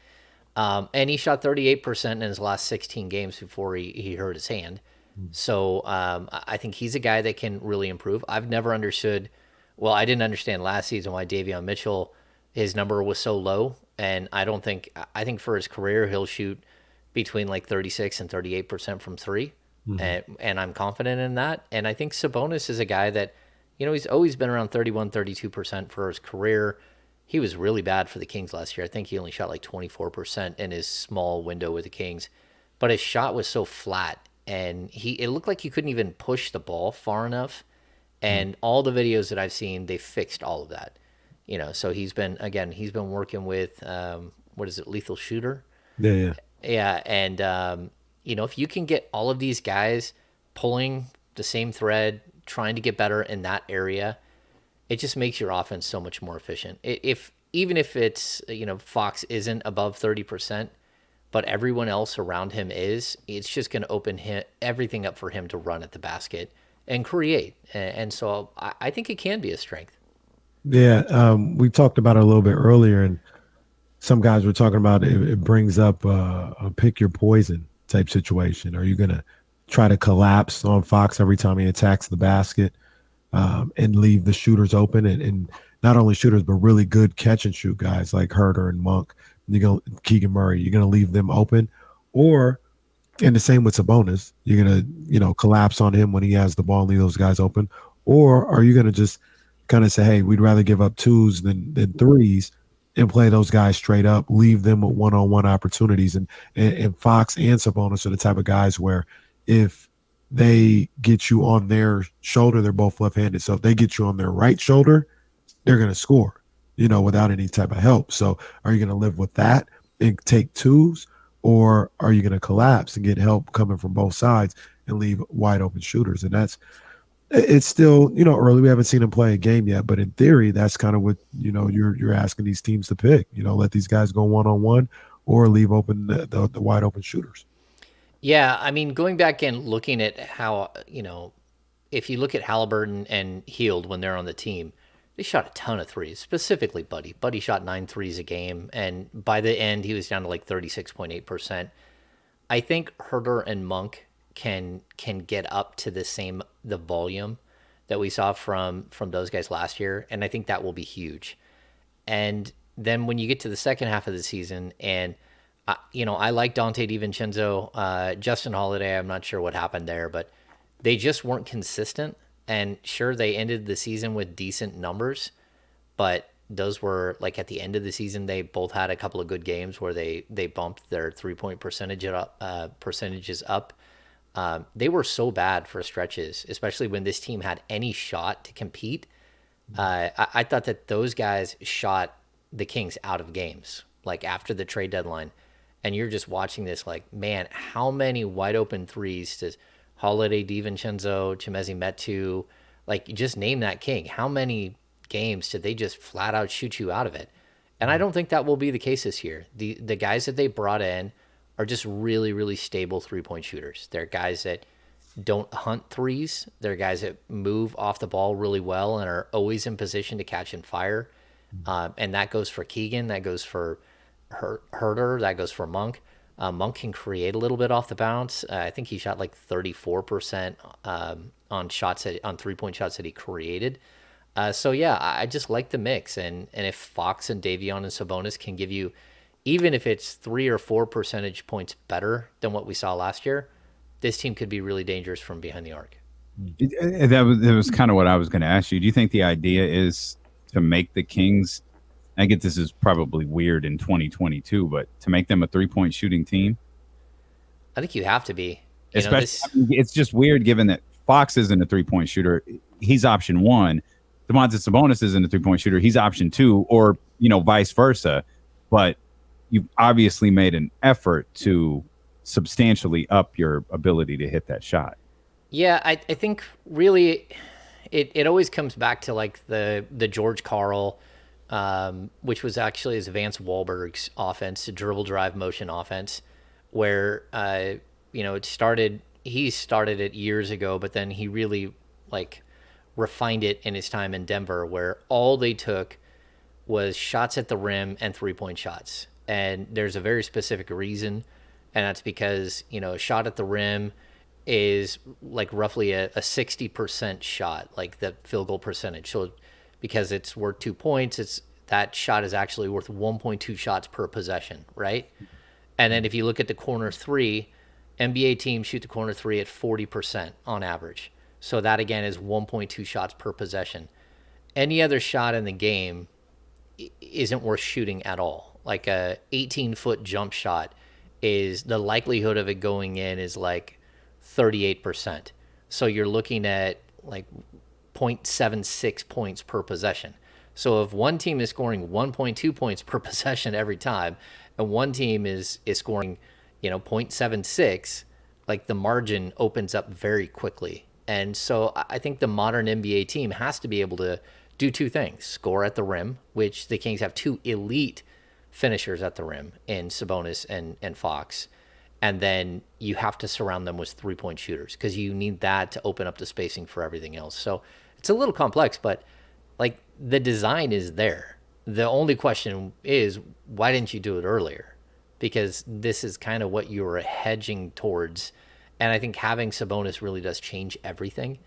And he shot 38% in his last 16 games before he hurt his hand. So I think he's a guy that can really improve. I've never understood, well, I didn't understand last season why Davion Mitchell, his number was so low. And I think for his career, he'll shoot between like 36 and 38% from 3. And I'm confident in that. And I think Sabonis is a guy that, he's always been around 32% for his career. He was really bad for the Kings last year. I think he only shot like 24% in his small window with the Kings. But his shot was so flat, and it looked like he couldn't even push the ball far enough. And all the videos that I've seen, they fixed all of that. So he's been working with, what is it, Lethal Shooter? Yeah. Yeah, and, if you can get all of these guys pulling the same thread, trying to get better in that area, it just makes your offense so much more efficient. Even if it's, Fox isn't above 30%, but everyone else around him is, it's just going to open everything up for him to run at the basket and create. And so I think it can be a strength. Yeah. We talked about it a little bit earlier, and some guys were talking about it brings up a pick your poison type situation. Are you going to try to collapse on Fox every time he attacks the basket and leave the shooters open, and not only shooters, but really good catch and shoot guys like Herter and Monk, Keegan Murray, you're going to leave them open? Or, and the same with Sabonis, you're going to, collapse on him when he has the ball and leave those guys open? Or are you going to just kind of say, hey, we'd rather give up 2s than 3s and play those guys straight up, leave them with one-on-one opportunities? And Fox and Sabonis are the type of guys where if they get you on their shoulder, they're both left-handed. So if they get you on their right shoulder, they're going to score, without any type of help. So are you going to live with that and take 2s, or are you going to collapse and get help coming from both sides and leave wide open shooters? And it's still, early. We haven't seen him play a game yet, but in theory, that's kind of what, you're asking these teams to pick, let these guys go one-on-one or leave open the wide open shooters. Yeah, I mean, going back and looking at how, if you look at Halliburton and Hield when they're on the team, they shot a ton of threes, specifically Buddy. Buddy shot 9 threes a game, and by the end, he was down to like 36.8%. I think Herter and Monk can get up to the volume that we saw from those guys last year, and I think that will be huge. And then when you get to the second half of the season, and I like Dante DiVincenzo, Justin Holiday, I'm not sure what happened there, but they just weren't consistent. And sure, they ended the season with decent numbers, but those were like at the end of the season, they both had a couple of good games where they bumped their 3-point percentages up. They were so bad for stretches, especially when this team had any shot to compete. I thought that those guys shot the Kings out of games, like after the trade deadline. And you're just watching this like, man, how many wide open threes does Holiday, DiVincenzo, Chimezie Metu, like just name that King. How many games did they just flat out shoot you out of it? And I don't think that will be the case this year. The guys that they brought in are just really, really stable 3-point shooters. They're guys that don't hunt threes. They're guys that move off the ball really well and are always in position to catch and fire. And that goes for Keegan. That goes for Herter. That goes for Monk. Monk can create a little bit off the bounce. I think he shot like 34% on 3-point shots that he created. So yeah, I just like the mix. And if Fox and Davion and Sabonis can give you, even if it's 3 or 4 percentage points better than what we saw last year, this team could be really dangerous from behind the arc. That was kind of what I was going to ask you. Do you think the idea is to make the Kings, I get this is probably weird in 2022, but to make them a 3-point shooting team? I think you have to be. It's just weird given that Fox isn't a 3-point shooter. He's option 1. Domantas Sabonis isn't a 3-point shooter. He's option 2, or, vice versa. But you've obviously made an effort to substantially up your ability to hit that shot. Yeah, I think really it always comes back to like the George Karl, which was actually his Vance Wahlberg's offense, the dribble drive motion offense, where he started it years ago, but then he really like refined it in his time in Denver, where all they took was shots at the rim and 3-point shots. And there's a very specific reason, and that's because a shot at the rim is like roughly a 60% shot, like the field goal percentage. So because it's worth 2 points, that shot is actually worth 1.2 shots per possession, right? And then if you look at the corner 3, NBA teams shoot the corner 3 at 40% on average. So that again is 1.2 shots per possession. Any other shot in the game isn't worth shooting at all. Like a 18-foot jump shot, is the likelihood of it going in is like 38%. So you're looking at like 0.76 points per possession. So if one team is scoring 1.2 points per possession every time, and one team is scoring, 0.76, like the margin opens up very quickly. And so I think the modern NBA team has to be able to do 2 things: score at the rim, which the Kings have 2 elite finishers at the rim in Sabonis and Fox. And then you have to surround them with 3-point shooters, because you need that to open up the spacing for everything else. So it's a little complex, but like the design is there. The only question is, why didn't you do it earlier? Because this is kind of what you were hedging towards. And I think having Sabonis really does change everything,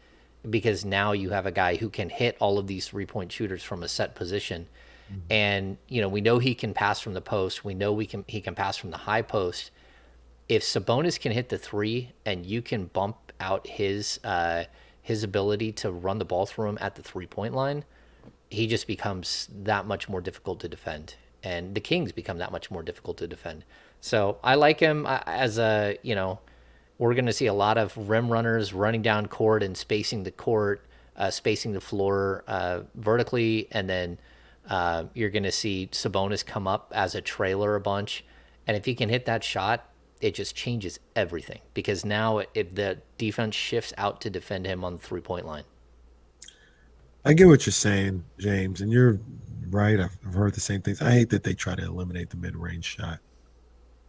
because now you have a guy who can hit all of these 3-point shooters from a set position. Mm-hmm. And, we know he can pass from the post. We know he can pass from the high post. If Sabonis can hit the 3 and you can bump out his ability to run the ball through him at the 3-point line, he just becomes that much more difficult to defend. And the Kings become that much more difficult to defend. So I like him as a, we're going to see a lot of rim runners running down court and spacing the court, spacing the floor vertically. And then you're going to see Sabonis come up as a trailer a bunch. And if he can hit that shot, it just changes everything, because now if the defense shifts out to defend him on the 3-point line. I get what you're saying, James, and you're right. I've heard the same things. I hate that they try to eliminate the mid-range shot.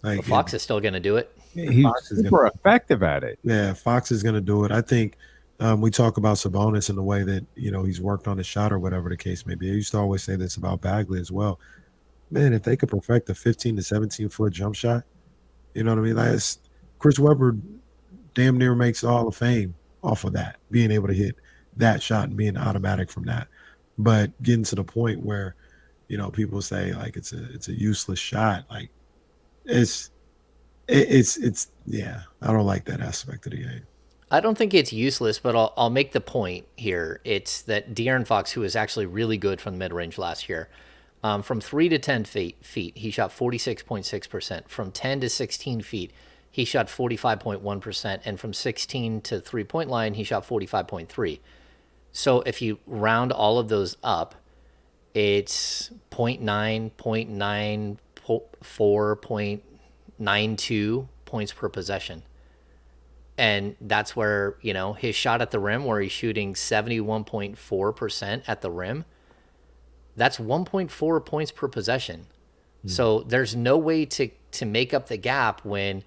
Like, Fox is still going to do it. He's super effective at it. Yeah, Fox is going to do it. I think we talk about Sabonis in the way that, he's worked on his shot or whatever the case may be. I used to always say this about Bagley as well. Man, if they could perfect a 15 to 17-foot jump shot, you know what I mean? Like, Chris Webber damn near makes the Hall of Fame off of that, being able to hit that shot and being automatic from that. But getting to the point where, people say like it's a useless shot. Like it's yeah, I don't like that aspect of the game. I don't think it's useless, but I'll make the point here. It's that De'Aaron Fox, who was actually really good from the mid-range last year, from 3 to 10 feet, he shot 46.6%. From 10 to 16 feet, he shot 45.1%, and from 16 to 3-point line, he shot 45.3. So if you round all of those up, it's 0.9, 0.9, 4.92 points per possession. And that's where, his shot at the rim, where he's shooting 71.4% at the rim, that's 1.4 points per possession. So there's no way to make up the gap when,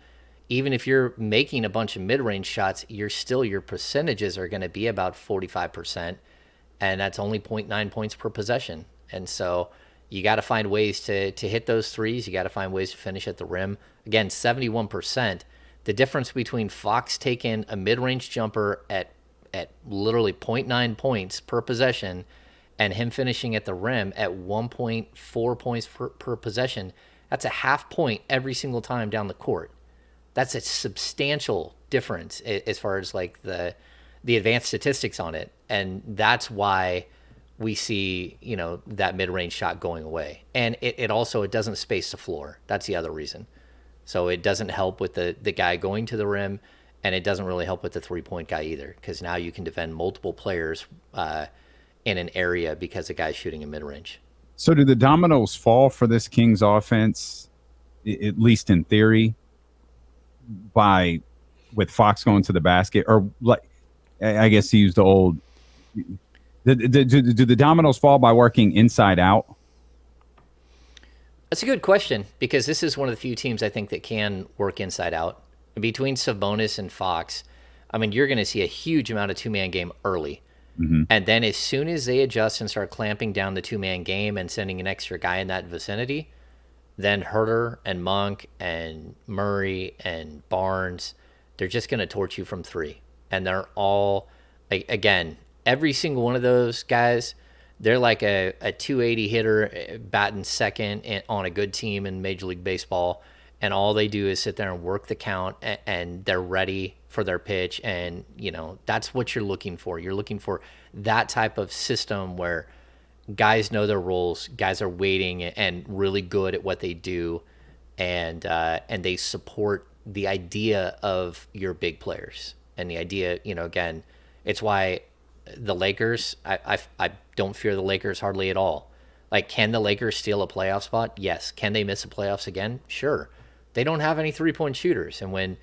even if you're making a bunch of mid-range shots, your percentages are going to be about 45%, and that's only 0.9 points per possession. And so you got to find ways to hit those threes. You got to find ways to finish at the rim. Again, 71%. The difference between Fox taking a mid-range jumper at literally 0.9 points per possession and him finishing at the rim at 1.4 points per possession, that's a half point every single time down the court. That's a substantial difference as far as like the advanced statistics on it. And that's why we see, that mid-range shot going away. And it doesn't space the floor. That's the other reason. So it doesn't help with the guy going to the rim, and it doesn't really help with the three-point guy either, because now you can defend multiple players in an area because the guy's shooting a mid-range. So do the dominoes fall for this Kings offense, at least in theory, with Fox going to the basket? Or, like, I guess to use the old, do the dominoes fall by working inside out? That's a good question, because this is one of the few teams I think that can work inside out. Between Sabonis and Fox, I mean, you're going to see a huge amount of two-man game early. Mm-hmm. And then as soon as they adjust and start clamping down the two-man game and sending an extra guy in that vicinity, then Herter and Monk and Murray and Barnes, they're just going to torch you from three. And they're all, again, every single one of those guys, they're like a 280 hitter batting second on a good team in Major League Baseball, and all they do is sit there and work the count, and they're ready for their pitch. And, that's what you're looking for. You're looking for that type of system where guys know their roles, guys are waiting and really good at what they do, and they support the idea of your big players. And the idea, again, it's why the Lakers, I don't fear the Lakers hardly at all. Like, can the Lakers steal a playoff spot? Yes. Can they miss the playoffs again? Sure. They don't have any three-point shooters. And when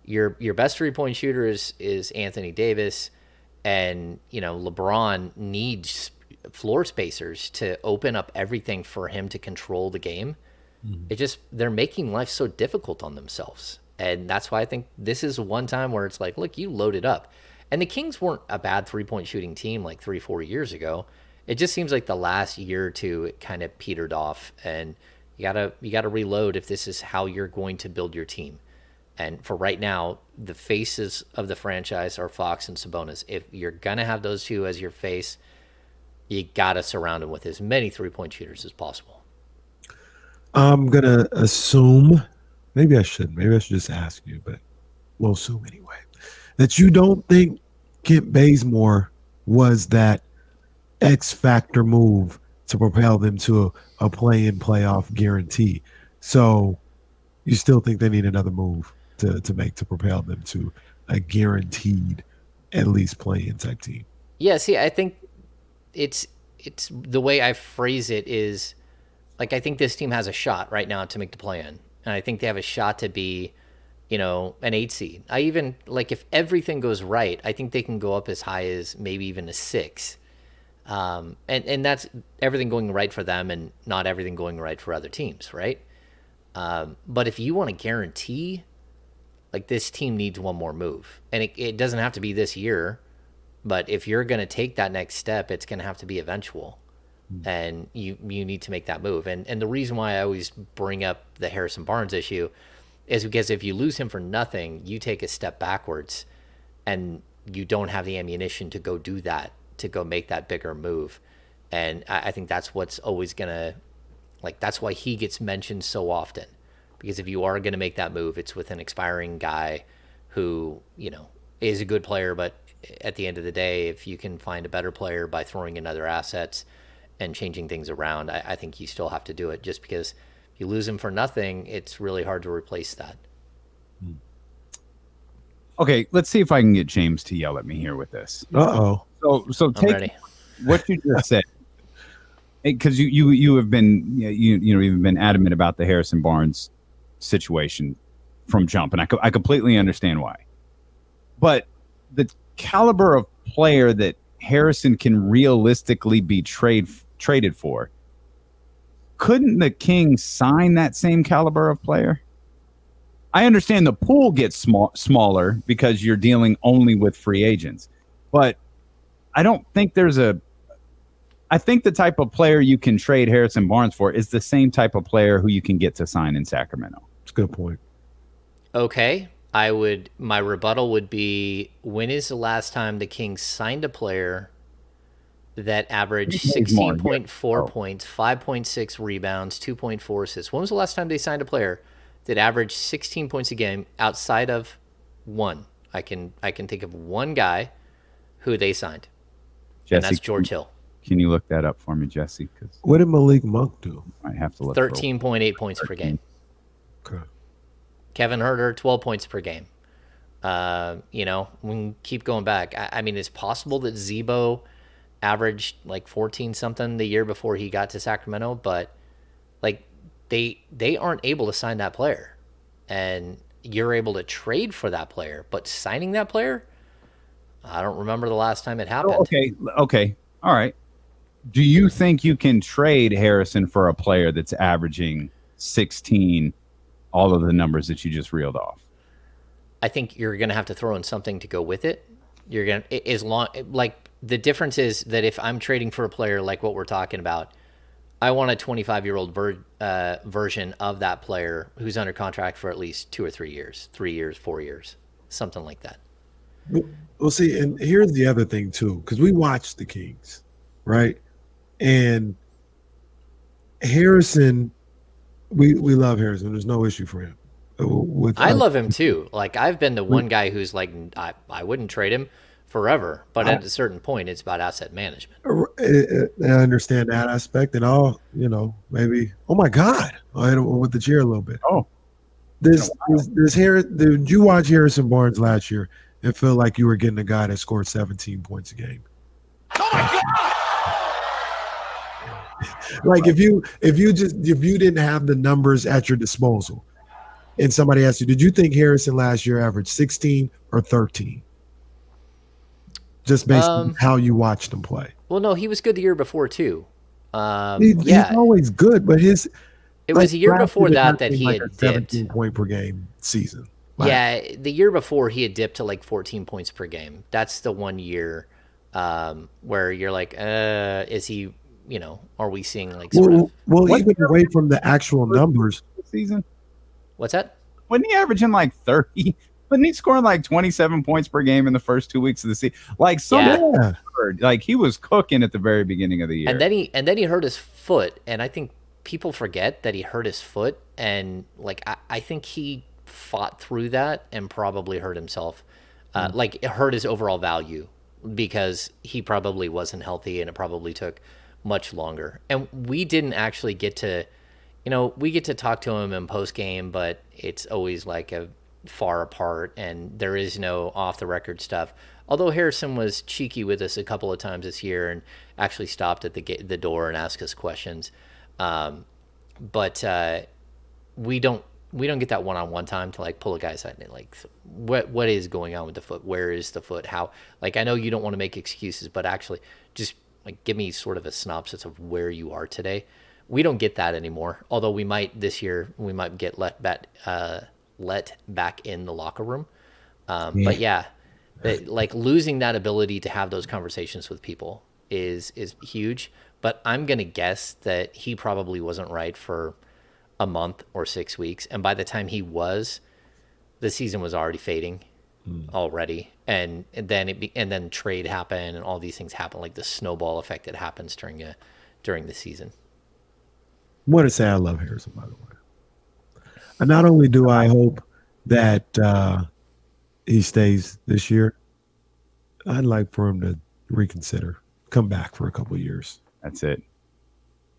your best three-point shooter is Anthony Davis, and, LeBron needs floor spacers to open up everything for him to control the game, they're making life so difficult on themselves. And that's why I think this is one time where it's like, look, you loaded up. And the Kings weren't a bad three-point shooting team like 3-4 years ago. It just seems like the last year or two it kind of petered off, and you gotta reload if this is how you're going to build your team. And for right now, the faces of the franchise are Fox and Sabonis. If you're gonna have those two as your face, you gotta surround them with as many three-point shooters as possible. I'm gonna assume, maybe I should just ask you, but we'll assume anyway, that you don't think Kent Bazemore was that X factor move to propel them to a play-in playoff guarantee. So you still think they need another move to make to propel them to a guaranteed at least play-in type team? Yeah, see, I think it's the way I phrase it is, like, I think this team has a shot right now to make the play-in, and I think they have a shot to be, an 8 seed. I even, like, if everything goes right, I think they can go up as high as maybe even a 6. And that's everything going right for them and not everything going right for other teams, right? But if you want to guarantee, like, this team needs one more move. And it doesn't have to be this year, but if you're going to take that next step, it's going to have to be eventual. And you need to make that move. And the reason why I always bring up the Harrison Barnes issue is because if you lose him for nothing, you take a step backwards, and you don't have the ammunition to go do that, to go make that bigger move. And I think that's what's always going to, like, that's why he gets mentioned so often. Because if you are going to make that move, it's with an expiring guy who, is a good player, but at the end of the day, if you can find a better player by throwing in other assets and changing things around, I think you still have to do it, just because if you lose him for nothing, it's really hard to replace that. Okay, let's see if I can get James to yell at me here with this. Uh-oh. So I'm take ready. what you just said, because you have been you've been adamant about the Harrison Barnes situation from jump, and I completely understand why. But the caliber of player that Harrison can realistically be traded for, couldn't the Kings sign that same caliber of player? I understand the pool gets smaller because you're dealing only with free agents, but I don't think I think the type of player you can trade Harrison Barnes for is the same type of player who you can get to sign in Sacramento. That's a good point. Okay. My rebuttal would be, when is the last time the Kings signed a player that averaged 16.4 points, 5.6 rebounds, 2.4 assists? When was the last time they signed a player that averaged 16 points a game outside of one? I can think of one guy who they signed, and that's George Hill. Can you look that up for me, Jesse? Because what did Malik Monk do? I have to look. 13.8 points per game. Okay. Kevin Huerter, 12 points per game. We can keep going back. I mean, it's possible that Zebo averaged like 14 something the year before he got to Sacramento, but like they aren't able to sign that player, and you're able to trade for that player, but signing that player, I don't remember the last time it happened. Okay, all right. Do you think you can trade Harrison for a player that's averaging 16, all of the numbers that you just reeled off? I think you're going to have to throw in something to go with it. You're going to, as long, like, the difference is that if I'm trading for a player like what we're talking about, I want a 25-year-old version of that player who's under contract for at least 2 or 3 years, 3 years, 4 years, something like that. Well, see, and here's the other thing too, because we watched the Kings, right? And Harrison, we love Harrison. There's no issue for him. I love him too. Like, I've been the one guy who's like, I wouldn't trade him forever, but at a certain point, it's about asset management. I understand that aspect, and maybe. Oh my God, I hit him with the chair a little bit. Oh, this did you watch Harrison Barnes last year and feel like you were getting a guy that scored 17 points a game? Oh my God! Like if you didn't have the numbers at your disposal, and somebody asked you, did you think Harrison last year averaged 16 or 13? Just based on how you watched him play. Well, no, he was good the year before too. He's always good, but it was a year before that he like had a 17 point per game season. Yeah, the year before he had dipped to like 14 points per game. That's the one year where you're like, is he? Are we seeing like even away from the actual numbers season? What's that? Wasn't he averaging like 30? Wasn't he scoring like 27 points per game in the first 2 weeks of the season? Like like he was cooking at the very beginning of the year. And then he hurt his foot, and I think people forget that he hurt his foot, and like I think he fought through that and probably hurt himself. Like it hurt his overall value because he probably wasn't healthy, and it probably took much longer. And we didn't actually get to, we get to talk to him in post game, but it's always like a far apart, and there is no off the record stuff. Although Harrison was cheeky with us a couple of times this year and actually stopped at the door and asked us questions. But we don't get that one-on-one time to like pull a guy aside and like, what is going on with the foot? Where is the foot? How, like, I know you don't want to make excuses, but actually just like give me sort of a synopsis of where you are today. We don't get that anymore. Although we might this year, we might get let back in the locker room. But yeah, like losing that ability to have those conversations with people is huge. But I'm going to guess that he probably wasn't right for a month or 6 weeks. And by the time he was, the season was already fading already. And then trade happened and all these things happen, like the snowball effect that happens during the season. I want to say I love Harrison, by the way. And not only do I hope that he stays this year, I'd like for him to reconsider, come back for a couple of years. That's it.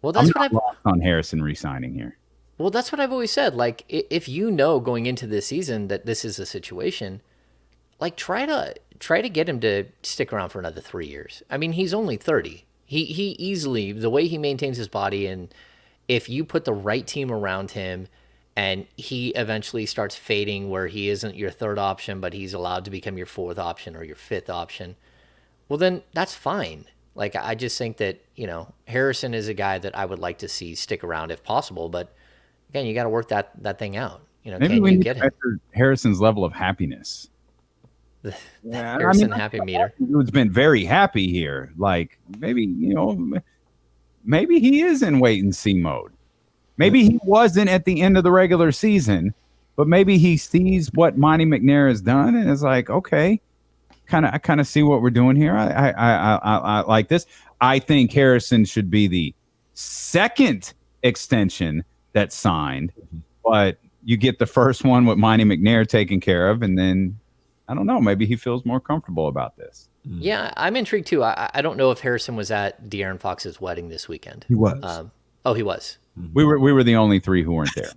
Well, that's I'm not lost on Harrison re-signing here. Well, that's what I've always said. Like, if going into this season that this is a situation, like try to get him to stick around for another 3 years. I mean, he's only 30. He easily, the way he maintains his body, and if you put the right team around him and he eventually starts fading where he isn't your third option, but he's allowed to become your fourth option or your fifth option, well, then that's fine. Like, I just think that, Harrison is a guy that I would like to see stick around if possible. But again, you got to work that thing out. Maybe can we you need get to him? measure Harrison's level of happiness. Harrison happy meter. He's been very happy here. Like, maybe, maybe he is in wait and see mode. Maybe he wasn't at the end of the regular season, but maybe he sees what Monty McNair has done and is like, okay, I kind of see what we're doing here. I like this. I think Harrison should be the second extension that's signed, but you get the first one with Monty McNair taken care of, and then I don't know, maybe he feels more comfortable about this. Yeah, I'm intrigued too. I don't know if Harrison was at De'Aaron Fox's wedding this weekend. He was. He was. We were the only three who weren't there.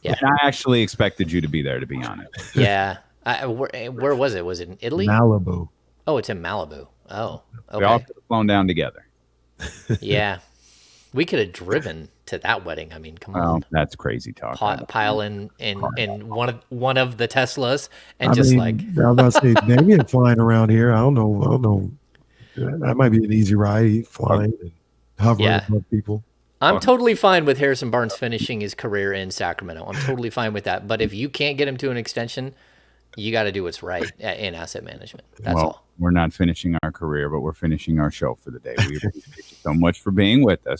Yeah, and I actually expected you to be there, to be honest. Yeah. Where was it? Was it in Italy? Malibu. Oh, it's in Malibu. Oh, okay. We all could have flown down together. Yeah, we could have driven to that wedding. I mean, come on. That's crazy talk. Pile in one of the Teslas and I was about to say, Damien flying around here. I don't know. That might be an easy ride, flying and hovering above people. I'm totally fine with Harrison Barnes finishing his career in Sacramento. I'm totally fine with that. But if you can't get him to an extension, you got to do what's right in asset management. That's all. We're not finishing our career, but we're finishing our show for the day. We appreciate you so much for being with us.